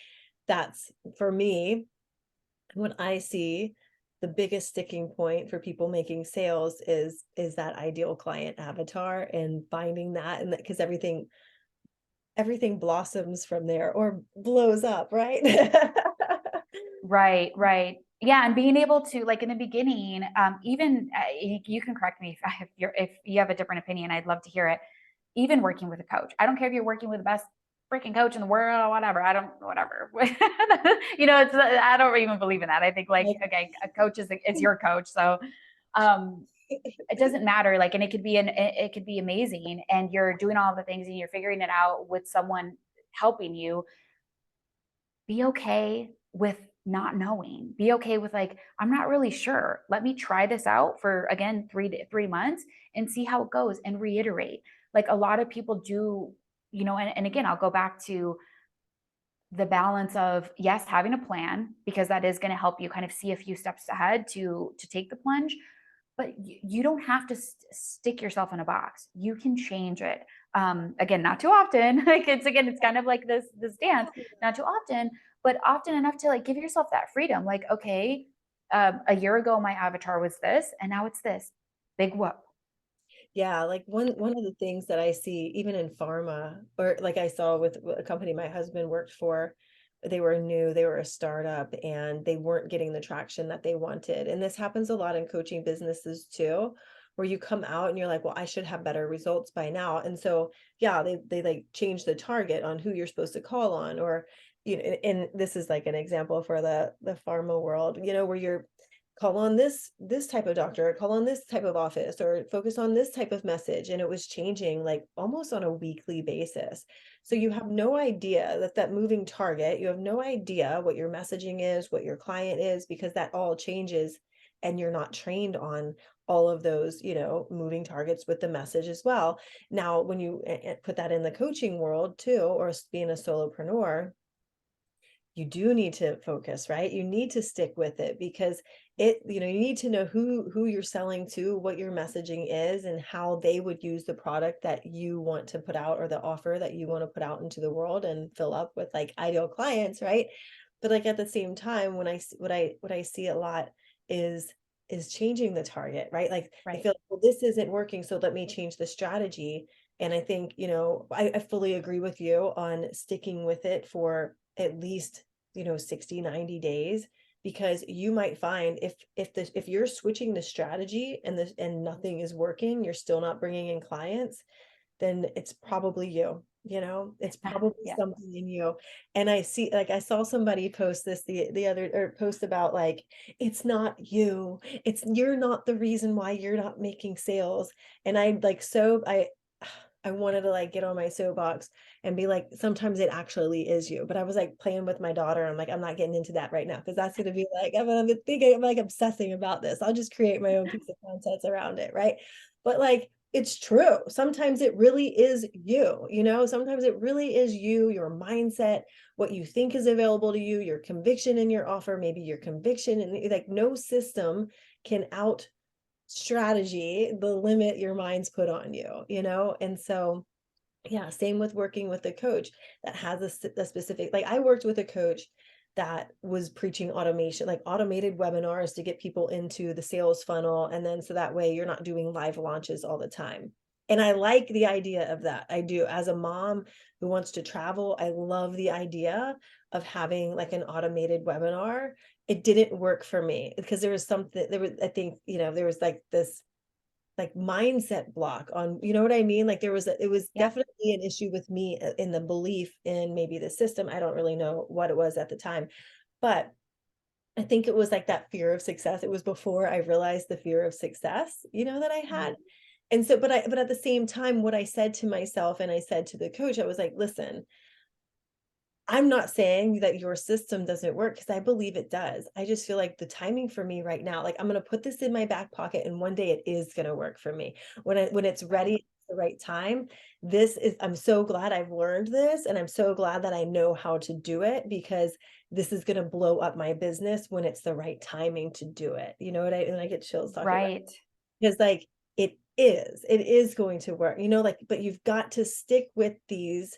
that's for me, when I see the biggest sticking point for people making sales is that ideal client avatar and finding that, and that because everything blossoms from there or blows up, right? Right, right. Yeah, and being able to, like, in the beginning, even you can correct me if you have a different opinion. I'd love to hear it. Even working with a coach, I don't care if you're working with the best freaking coach in the world or whatever. I don't, whatever. It's I don't even believe in that. I think like, Like, okay, a coach is your coach, so um, it doesn't matter. Like, and it could be amazing, and you're doing all the things and you're figuring it out with someone helping you. Be okay with not knowing. Be okay with like, I'm not really sure. Let me try this out for again 3 months and see how it goes and reiterate. Like a lot of people do, and again, I'll go back to the balance of yes, having a plan because that is going to help you kind of see a few steps ahead to take the plunge, but you don't have to stick yourself in a box. You can change it. Again, not too often. Like it's kind of like this dance, not too often, but often enough to like give yourself that freedom. Like, okay, a year ago my avatar was this, and now it's this. Big whoop. yeah, like one of the things that I see even in pharma, or like I saw with a company my husband worked for, they were new, they were a startup, and they weren't getting the traction that they wanted. And this happens a lot in coaching businesses too, where you come out and you're like, well, I should have better results by now. And so, yeah, they like change the target on who you're supposed to call on, or and this is like an example for the pharma world, where you're call on this type of doctor, call on this type of office, or focus on this type of message, and it was changing like almost on a weekly basis. So you have no idea that moving target, you have no idea what your messaging is, what your client is, because that all changes, and you're not trained on all of those moving targets with the message as well. Now when you put that in the coaching world too, or being a solopreneur, you do need to focus, right? You need to stick with it because it, you know, you need to know who you're selling to, what your messaging is, and how they would use the product that you want to put out, or the offer that you want to put out into the world and fill up with like ideal clients, right? But like at the same time, when what I see a lot is changing the target, right? Like I Right. feel like, well, this isn't working, so let me change the strategy. And I think, you know, I fully agree with you on sticking with it for at least, you know, 60, 90 days, because you might find if you're switching the strategy and nothing is working, you're still not bringing in clients, then it's probably you, you know, it's probably Yeah. something in you. And I see, like, I saw somebody post this the other, or post about like, it's not you, it's, you're not the reason why you're not making sales. And I like, so I wanted to like get on my soapbox and be like, sometimes it actually is you. But I was like playing with my daughter. I'm like, I'm not getting into that right now because that's going to be like, I'm gonna be thinking, I'm like obsessing about this. I'll just create my own piece of content around it, right? But like, it's true. Sometimes it really is you, you know, sometimes it really is you, your mindset, what you think is available to you, your conviction in your offer, maybe your conviction, and like no system can out strategy the limit your mind's put on you, you know? And so, yeah, same with working with a coach that has a specific, like I worked with a coach that was preaching automation, like automated webinars to get people into the sales funnel. And then so that way you're not doing live launches all the time. And I like the idea of that. I do. As a mom who wants to travel, I love the idea of having like an automated webinar. It didn't work for me because there was something, there was, I think, you know, there was like this like mindset block on, you know what I mean? Like it was Yep. definitely an issue with me in the belief in maybe the system. I don't really know what it was at the time, but I think it was like that fear of success. It was before I realized the fear of success, you know, that I Mhm. had. And so, but at the same time, what I said to myself and I said to the coach, I was like, listen, I'm not saying that your system doesn't work because I believe it does. I just feel like the timing for me right now, like I'm going to put this in my back pocket and one day it is going to work for me. When it's Right. ready, the right time. This is, I'm so glad I've learned this and I'm so glad that I know how to do it because this is going to blow up my business when it's the right timing to do it. You know what and I get chills talking about Right. because like it is going to work, you know, like, but you've got to stick with these,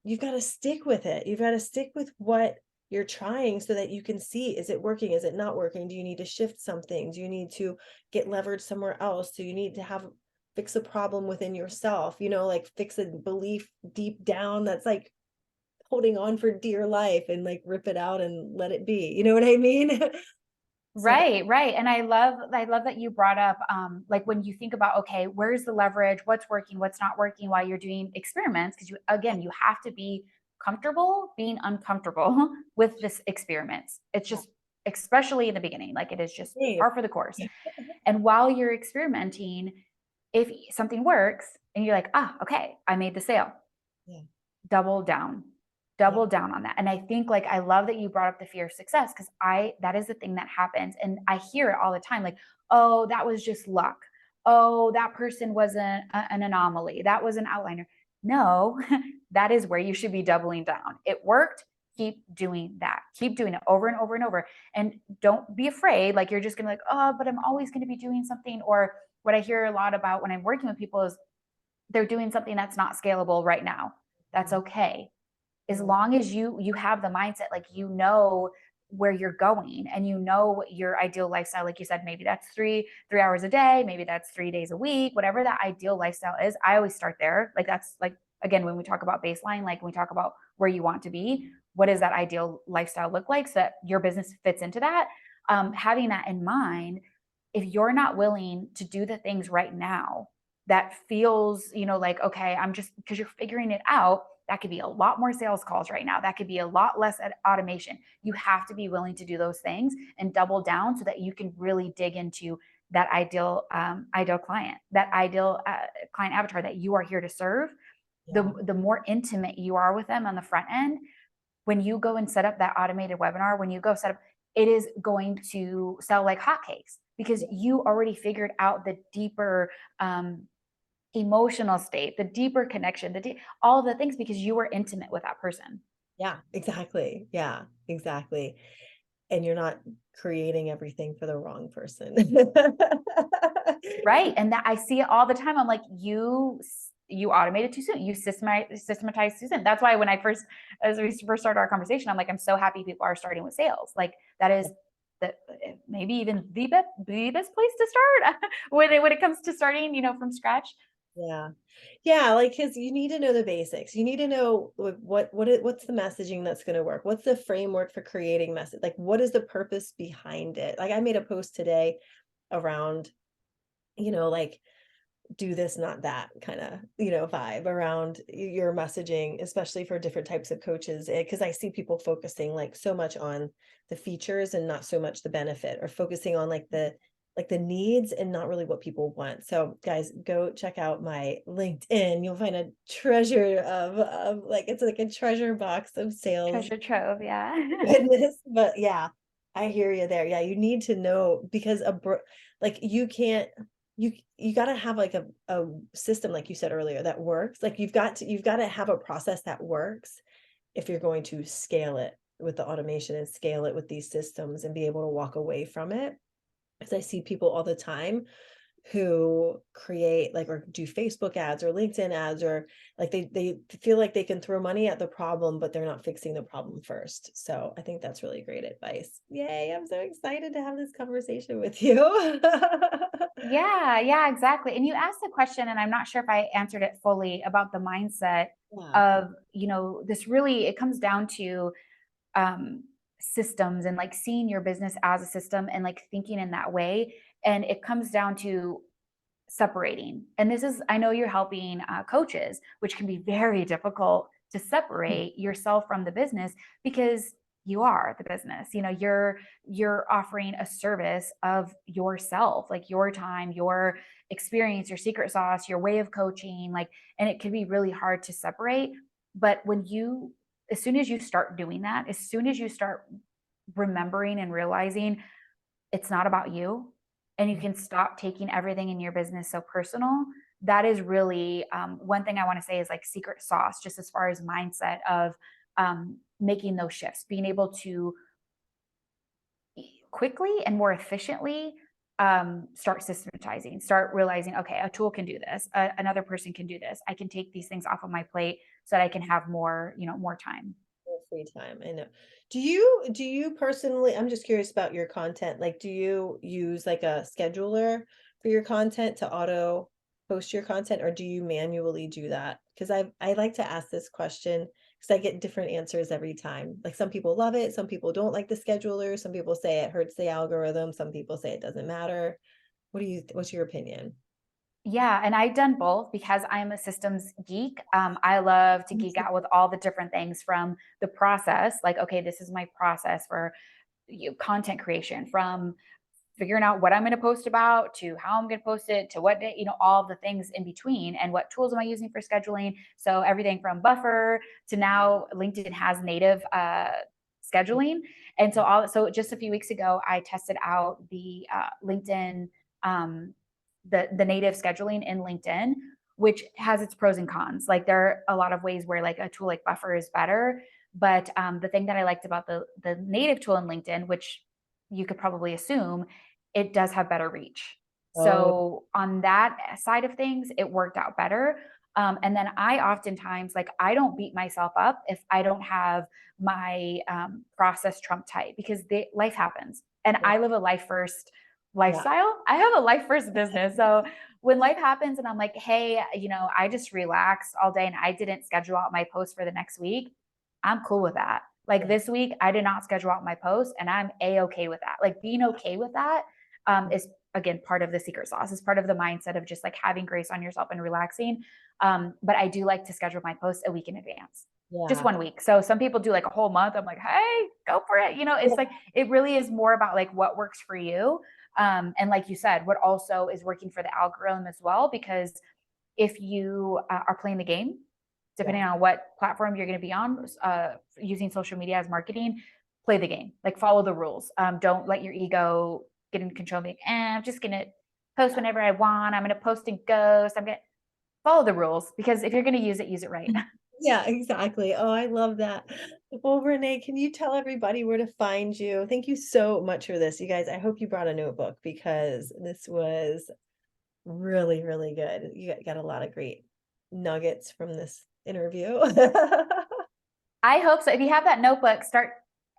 you've got to stick with it. You've got to stick with what you're trying so that you can see, is it working? Is it not working? Do you need to shift something? Do you need to get leverage somewhere else? Do you need to have fix a problem within yourself? You know, like fix a belief deep down that's like holding on for dear life and like rip it out and let it be. You know what I mean? So Right, right. And I love that you brought up like when you think about, okay, where's the leverage, what's working, what's not working while you're doing experiments, because you again, you have to be comfortable being uncomfortable with this experiments. It's yeah, just especially in the beginning, like it is just same. par for the course. Yeah. And while you're experimenting, if something works and you're like, ah, okay, I made the sale, Yeah. double down, Yeah. double down on that. And I think like I love that you brought up the fear of success, because I that is the thing that happens and I hear it all the time, like, oh, that was just luck, oh, that person wasn't an anomaly, that was an outliner. No, that is where you should be doubling down. It worked, keep doing that, keep doing it over and over and over. And don't be afraid, like you're just gonna like, oh, but I'm always going to be doing something. Or what I hear a lot about when I'm working with people is they're doing something that's not scalable right now. That's Mhm. okay, as Mhm. long as you have the mindset, like you know where you're going and you know your ideal lifestyle. Like you said, maybe that's three hours a day, maybe that's 3 days a week, whatever that ideal lifestyle is. I always start there. Like that's like, again, when we talk about baseline, like when we talk about where you want to be, what does that ideal lifestyle look like so that your business fits into that? Having that in mind, if you're not willing to do the things right now that feels, like, okay, I'm just, because you're figuring it out, that could be a lot more sales calls right now. That could be a lot less automation. You have to be willing to do those things and double down so that you can really dig into that ideal client, that ideal client avatar that you are here to serve. Yeah. The more intimate you are with them on the front end, when you go and set up that automated webinar, when you go set up, it is going to sell like hotcakes because Yeah. you already figured out the deeper emotional state, the deeper connection, all of the things because you were intimate with that person. Yeah, exactly. Yeah, exactly. And you're not creating everything for the wrong person. Right. And that I see it all the time. I'm like, you automated too soon. You systematized too soon. That's why when as we first started our conversation, I'm like, I'm so happy people are starting with sales. Like that is the maybe even the best place to start when it comes to starting, from scratch. Yeah. Yeah, like, 'cause you need to know the basics. You need to know what's the messaging that's gonna work? What's the framework for creating message? Like, what is the purpose behind it? Like, I made a post today around, like, do this, not that kinda, vibe around your messaging, especially for different types of coaches, because I see people focusing, like, so much on the features and not so much the benefit, or focusing on, like the needs and not really what people want. So, guys, go check out my LinkedIn. You'll find a treasure of, like, it's like a treasure box of sales Treasure trove. Yeah. goodness, but yeah, I hear you there. Yeah, you need to know, because like, you can't you gotta have, like, a system, like you said earlier, that works. Like, you've gotta have a process that works if you're going to scale it with the automation and scale it with these systems and be able to walk away from it. Because I see people all the time who create, like, or do Facebook ads or LinkedIn ads, or like they feel like they can throw money at the problem, but they're not fixing the problem first. So I think that's really great advice. Yay, I'm so excited to have this conversation with you. Yeah, yeah, exactly. And you asked the question, and I'm not sure if I answered it fully about the mindset Yeah. of, this really, it comes down to um, systems and like seeing your business as a system and like thinking in that way. And it comes down to separating. And this is, I know you're helping coaches, which can be very difficult to separate yourself from the business because you are the business. You're offering a service of yourself, like your time, your experience, your secret sauce, your way of coaching, like, and it can be really hard to separate. But as soon as you start doing that, as soon as you start remembering and realizing it's not about you, and you can stop taking everything in your business so personal, that is really one thing I want to say is like secret sauce, just as far as mindset of making those shifts, being able to quickly and more efficiently start systematizing, start realizing, okay, a tool can do this, another person can do this, I can take these things off of my plate so that I can have more time. More free time, I know. Do you personally, I'm just curious about your content. Like, do you use like a scheduler for your content to auto post your content, or do you manually do that? Because I like to ask this question because I get different answers every time. Like, some people love it, some people don't like the scheduler, some people say it hurts the algorithm, some people say it doesn't matter. What's your opinion? Yeah, and I've done both because I'm a systems geek. I love to geek out with all the different things from the process, like, okay, this is my process for content creation, from figuring out what I'm going to post about to how I'm going to post it to what day, all the things in between, and what tools am I using for scheduling. So everything from Buffer to now LinkedIn has native scheduling. And so just a few weeks ago, I tested out the LinkedIn, um, the native scheduling in LinkedIn, which has its pros and cons. Like there are a lot of ways where like a tool like Buffer is better. But the thing that I liked about the native tool in LinkedIn, which you could probably assume, it does have better reach. Oh, So on that side of things, it worked out better. And then I oftentimes, like, I don't beat myself up if I don't have my process trump tight, because life happens. And yeah. I live a life first Yeah. lifestyle. I have a life first business. So when life happens and I'm like, hey, I just relaxed all day and I didn't schedule out my post for the next week, I'm cool with that. Like Yeah. this week, I did not schedule out my post and I'm okay with that. Like being okay with that is, again, part of the secret sauce, is part of the mindset of just like having grace on yourself and relaxing. But I do like to schedule my posts a week in advance, just Yeah. 1 week. So some people do like a whole month. I'm like, hey, go for it. It's like, it really is more about like what works for you. And like you said, what also is working for the algorithm as well, because if you are playing the game, depending Yeah. on what platform you're going to be on, using social media as marketing, play the game, like follow the rules. Don't let your ego get in control. Like, I'm just going to post whenever I want. I'm going to post and ghost. I'm going to follow the rules, because if you're going to use it right. Yeah, exactly. Oh, I love that. Well, Renee, can you tell everybody where to find you? Thank you so much for this. You guys, I hope you brought a notebook because this was really, really good. You got a lot of great nuggets from this interview. I hope so. If you have that notebook, start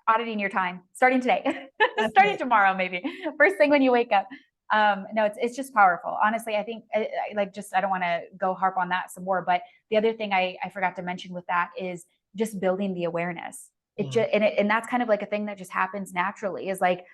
auditing your time starting today, starting Definitely. tomorrow, maybe first thing when you wake up. No, it's just powerful. Honestly, I think I don't want to go harp on that some more, but the other thing I forgot to mention with that is just building the awareness. Yeah. And that's kind of like a thing that just happens naturally is like,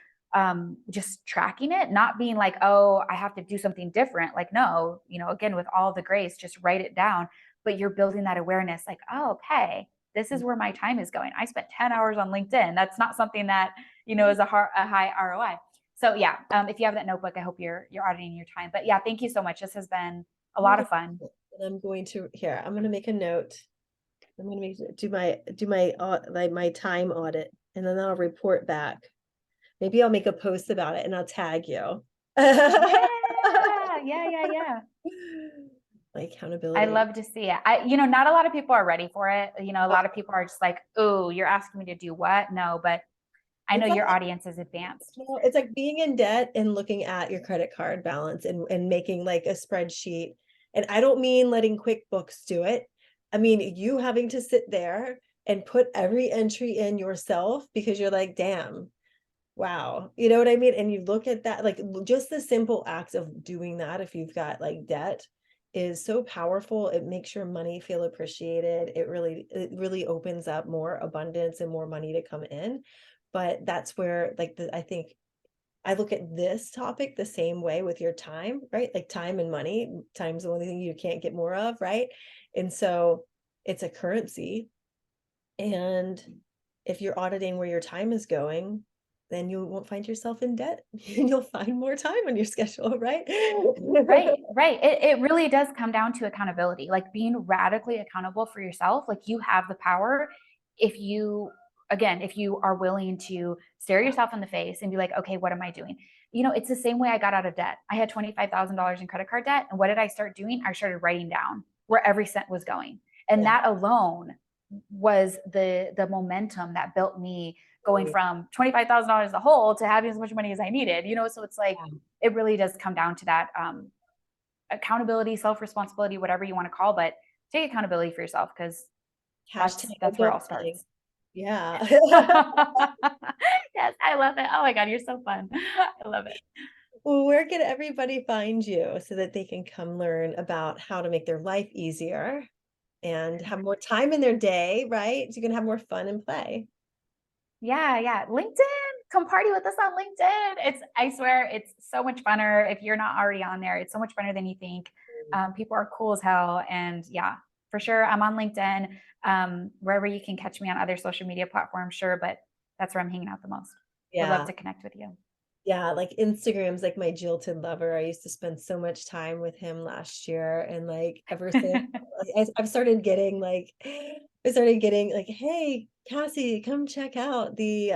just tracking it, not being like, oh, I have to do something different. Like, no, again, with all the grace, just write it down, but you're building that awareness like, oh, okay, this is where my time is going. I spent 10 hours on LinkedIn. That's not something that, is a high ROI. So yeah, if you have that notebook, I hope you're auditing your time. But yeah, thank you so much. This has been a lot of fun. And I'm going to here, I'm going to make a note. I'm going to like my time audit and then I'll report back. Maybe I'll make a post about it and I'll tag you. Yeah. My I accountability. love to see it. Not a lot of people are ready for it. A lot of people are just like, oh, you're asking me to do what? No, but I know It's like your audience is advanced. it's like being in debt and looking at your credit card balance and making like a spreadsheet. And I don't mean letting QuickBooks do it. I mean you having to sit there and put every entry in yourself because you're like, damn, wow. You know what I mean? And you look at that, like just the simple act of doing that, if you've got like debt, is so powerful. It makes your money feel appreciated. It really opens up more abundance and more money to come in. But that's where like I think I look at this topic the same way with your time, right? Like time and money. Time's the only thing you can't get more of, right? And so it's a currency. And if you're auditing where your time is going, then you won't find yourself in debt and you'll find more time on your schedule, right? Right. It really does come down to accountability, like being radically accountable for yourself. Like you have the power if you are willing to stare yourself in the face and be like, okay, what am I doing? It's the same way I got out of debt. I had $25,000 in credit card debt. And what did I start doing? I started writing down where every cent was going. And Yeah. that alone was the momentum that built me going from $25,000 in the hole to having as much money as I needed, so it's like, it really does come down to that, accountability, self-responsibility, whatever you want to call, but take accountability for yourself because Hashtag that's where it all adulting. starts. Yeah. Yes, I love it. Oh my God, you're so fun. I love it. Well, where can everybody find you so that they can come learn about how to make their life easier and have more time in their day, right? So you can have more fun and play. Yeah. LinkedIn, come party with us on LinkedIn. I swear, it's so much funner. If you're not already on there, it's so much funner than you think. People are cool as hell. And yeah, for sure. I'm on LinkedIn, wherever you can catch me on other social media platforms, sure. But that's where I'm hanging out the most. Would love Yeah. to connect with you. Yeah, like Instagram's like my jilted lover. I used to spend so much time with him last year, and like ever since I've started getting like hey, Cassie, come check out the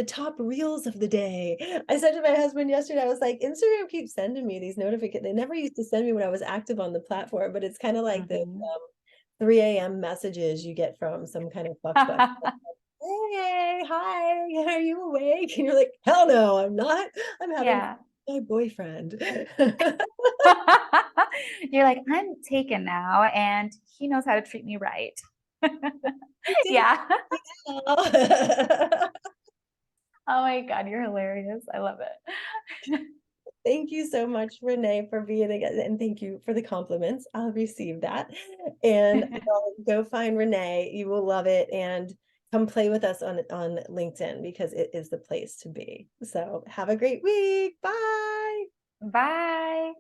top reels of the day. I said to my husband yesterday, I was like, Instagram keeps sending me these notifications. They never used to send me when I was active on the platform, but it's kind of like the Mhm. 3 a.m. messages you get from some kind of fuck buddy. Hey, hi, are you awake? And you're like, hell no, I'm not. I'm having Yeah. my boyfriend. You're like, I'm taken now, and he knows how to treat me right. I did Yeah. it. Oh my God, you're hilarious. I love it. Thank you so much, Renee, for being again, and thank you for the compliments. I'll receive that. And go find Renee. You will love it. And come play with us on LinkedIn because it is the place to be. So have a great week. Bye. Bye.